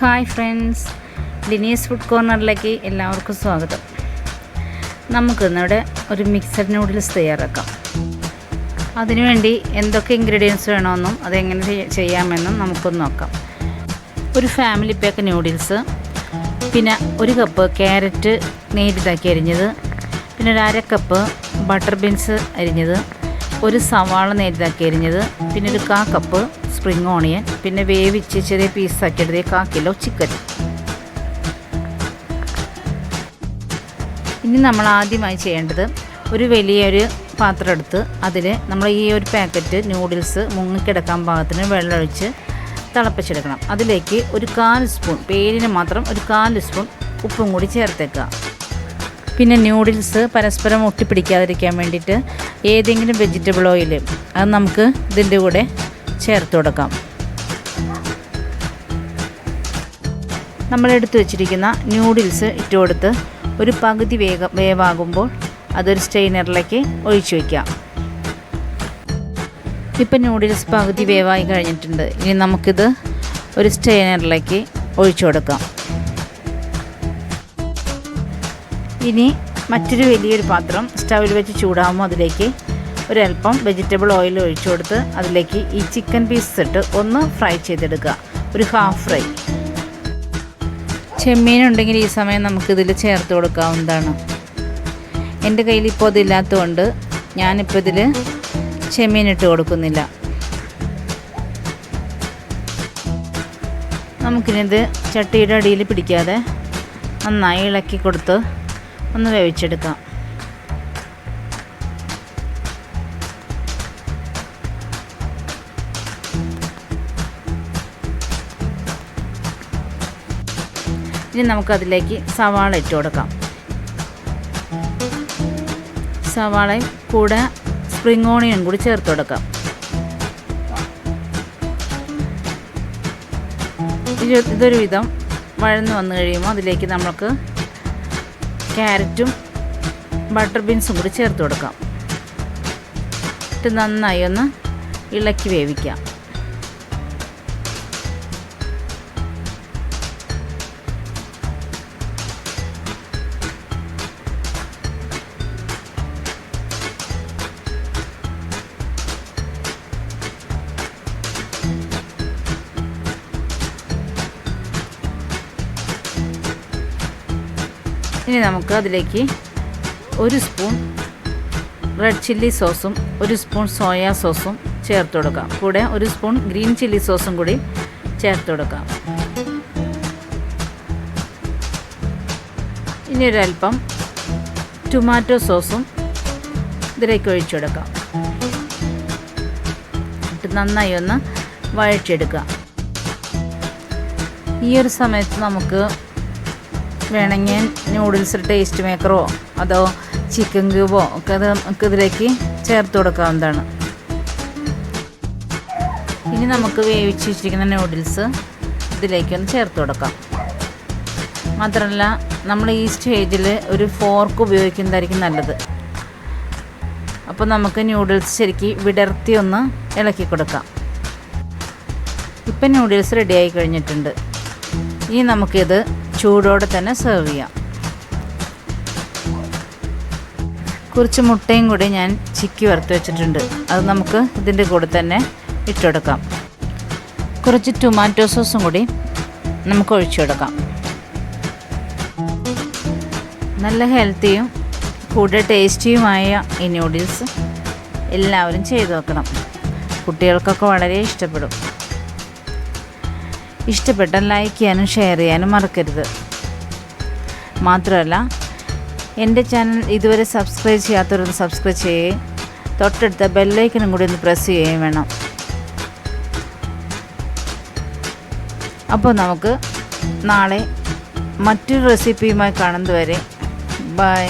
Hi friends, ലിനീസ് food കോർണറിലേക്ക് എല്ലാവർക്കും സ്വാഗതം. നമുക്കിന്നിവിടെ ഒരു മിക്സഡ് നൂഡിൽസ് തയ്യാറാക്കാം. അതിനുവേണ്ടി എന്തൊക്കെ ഇൻഗ്രീഡിയൻസ് വേണമെന്നും അതെങ്ങനെ ചെയ്യാമെന്നും നമുക്കൊന്ന് നോക്കാം. ഒരു ഫാമിലി പാക്ക് നൂഡിൽസ്, പിന്നെ 1 കപ്പ് ക്യാരറ്റ് നേരിതാക്കി അരിഞ്ഞത്, പിന്നെ ഒരു 1/2 കപ്പ് ബട്ടർ ബീൻസ് അരിഞ്ഞത്, ഒരു സവാള നേരിതാക്കി അരിഞ്ഞത്, പിന്നെ ഒരു 1/4 കപ്പ് സ്പ്രിംഗ് ഓണിയൻ, പിന്നെ വേവിച്ച് ചെറിയ പീസാക്കി എടുത്ത് 1/4 കിലോ ചിക്കൻ. ഇനി നമ്മൾ ആദ്യമായി ചെയ്യേണ്ടത് ഒരു വലിയൊരു പാത്രം എടുത്ത് അതിൽ നമ്മൾ ഈ ഒരു പാക്കറ്റ് നൂഡിൽസ് മുങ്ങിക്കിടക്കാൻ പാകത്തിന് വെള്ളമൊഴിച്ച് തിളപ്പിച്ചെടുക്കണം. അതിലേക്ക് ഒരു 1/4 സ്പൂൺ, പേരിന് മാത്രം ഒരു 1/4 സ്പൂൺ ഉപ്പും കൂടി ചേർത്തേക്കുക. പിന്നെ നൂഡിൽസ് പരസ്പരം ഒട്ടിപ്പിടിക്കാതിരിക്കാൻ വേണ്ടിയിട്ട് ഏതെങ്കിലും വെജിറ്റബിൾ ഓയിൽ അത് നമുക്ക് ഇതിൻ്റെ കൂടെ ചേർത്ത് കൊടുക്കാം. നമ്മളെടുത്ത് വെച്ചിരിക്കുന്ന നൂഡിൽസ് ഇട്ട് കൊടുത്ത് ഒരു പകുതി വേവാകുമ്പോൾ അതൊരു സ്ട്രെയിനറിലേക്ക് ഒഴിച്ചു വയ്ക്കാം. ഇപ്പം നൂഡിൽസ് പകുതി വേവായി കഴിഞ്ഞിട്ടുണ്ട്. ഇനി നമുക്കിത് ഒരു സ്ട്രെയിനറിലേക്ക് ഒഴിച്ചു കൊടുക്കാം. ഇനി മറ്റൊരു വലിയൊരു പാത്രം സ്റ്റൗവിൽ വെച്ച് ചൂടാകുമ്പോൾ അതിലേക്ക് ഒരല്പം വെജിറ്റബിൾ ഓയിൽ ഒഴിച്ചു കൊടുത്ത് അതിലേക്ക് ഈ ചിക്കൻ പീസ് ഇട്ട് ഒന്ന് ഫ്രൈ ചെയ്തെടുക്കുക, ഒരു ഹാഫ് ഫ്രൈ. ചെമ്മീനുണ്ടെങ്കിൽ ഈ സമയം നമുക്കിതിൽ ചേർത്ത് കൊടുക്കാവുന്നതാണ്. എൻ്റെ കയ്യിൽ ഇപ്പോൾ ഇതില്ലാത്തതുകൊണ്ട് ഞാനിപ്പോൾ ഇതിൽ ചെമ്മീനിട്ട് കൊടുക്കുന്നില്ല. നമുക്കിനിത് ചട്ടിയുടെ അടിയിൽ പിടിക്കാതെ നന്നായി ഇളക്കി കൊടുത്ത് ഒന്ന് വേവിച്ചെടുക്കാം. ഇനി നമുക്കതിലേക്ക് സവാള ഇട്ട് കൊടുക്കാം. സവാളയും കൂടെ സ്പ്രിംഗ് ഓണിയൻ കൂടി ചേർത്ത് കൊടുക്കാം. ഇതൊരു വിധം വഴന്ന് വന്നു കഴിയുമ്പോൾ അതിലേക്ക് നമുക്ക് ക്യാരറ്റും ബട്ടർ ബീൻസും കൂടി ചേർത്ത് കൊടുക്കാം. ഇട്ട് നന്നായി ഒന്ന് ഇളക്കി വേവിക്കാം. ഇനി നമുക്ക് അതിലേക്ക് 1 സ്പൂൺ റെഡ് ചില്ലി സോസും 1 സ്പൂൺ സോയാ സോസും ചേർത്ത് കൊടുക്കാം. കൂടെ 1 സ്പൂൺ ഗ്രീൻ ചില്ലി സോസും കൂടി ചേർത്ത് കൊടുക്കാം. ഇനി ഒരല്പം ടൊമാറ്റോ സോസും ഇതിലേക്ക് ഒഴിച്ചു കൊടുക്കാം. എന്നിട്ട് നന്നായി ഒന്ന് വഴറ്റിയെടുക്കുക. ഈ ഒരു സമയത്ത് നമുക്ക് വേണമെങ്കിൽ നൂഡിൽസ് ടേസ്റ്റ് മേക്കറോ അതോ ചിക്കൻ ക്യൂബോ ഒക്കെ അത് നമുക്ക് ഇതിലേക്ക് ചേർത്ത് കൊടുക്കാവുന്നതാണ്. ഇനി നമുക്ക് വേവിച്ച് വെച്ചിരിക്കുന്ന നൂഡിൽസ് ഇതിലേക്കൊന്ന് ചേർത്ത് കൊടുക്കാം. മാത്രമല്ല നമ്മൾ ഈ സ്റ്റേജിൽ ഒരു ഫോർക്ക് ഉപയോഗിക്കുന്നതായിരിക്കും നല്ലത്. അപ്പോൾ നമുക്ക് നൂഡിൽസ് ശരിക്കും വിടർത്തി ഒന്ന് ഇളക്കി കൊടുക്കാം. ഇപ്പം നൂഡിൽസ് റെഡിയായി കഴിഞ്ഞിട്ടുണ്ട്. ഇനി നമുക്കിത് ചൂടോടെ തന്നെ സെർവ് ചെയ്യാം. കുറച്ച് മുട്ടയും കൂടി ഞാൻ ചിക്കി വറുത്ത് വെച്ചിട്ടുണ്ട്. അത് നമുക്ക് ഇതിൻ്റെ കൂടെ തന്നെ ഇട്ടുകൊടുക്കാം. കുറച്ച് ടൊമാറ്റോ സോസും കൂടി നമുക്ക് ഒഴിച്ചു കൊടുക്കാം. നല്ല ഹെൽത്തിയും കൂടെ ടേസ്റ്റിയുമായ ഈ നൂഡിൽസ് എല്ലാവരും ചെയ്തു നോക്കണം. കുട്ടികൾക്കൊക്കെ വളരെ ഇഷ്ടപ്പെടും. ഇഷ്ടപ്പെട്ടാൽ ലൈക്ക് ചെയ്യാനും ഷെയർ ചെയ്യാനും മറക്കരുത്. മാത്രമല്ല എൻ്റെ ചാനൽ ഇതുവരെ സബ്സ്ക്രൈബ് ചെയ്യാത്തവരൊന്ന് സബ്സ്ക്രൈബ് ചെയ്യുകയും തൊട്ടടുത്ത ബെല്ലൈക്കനും കൂടി ഒന്ന് പ്രസ് ചെയ്യുകയും വേണം. അപ്പോൾ നമുക്ക് നാളെ മറ്റൊരു റെസിപ്പിയുമായി കാണുന്നതുവരെ ബൈ.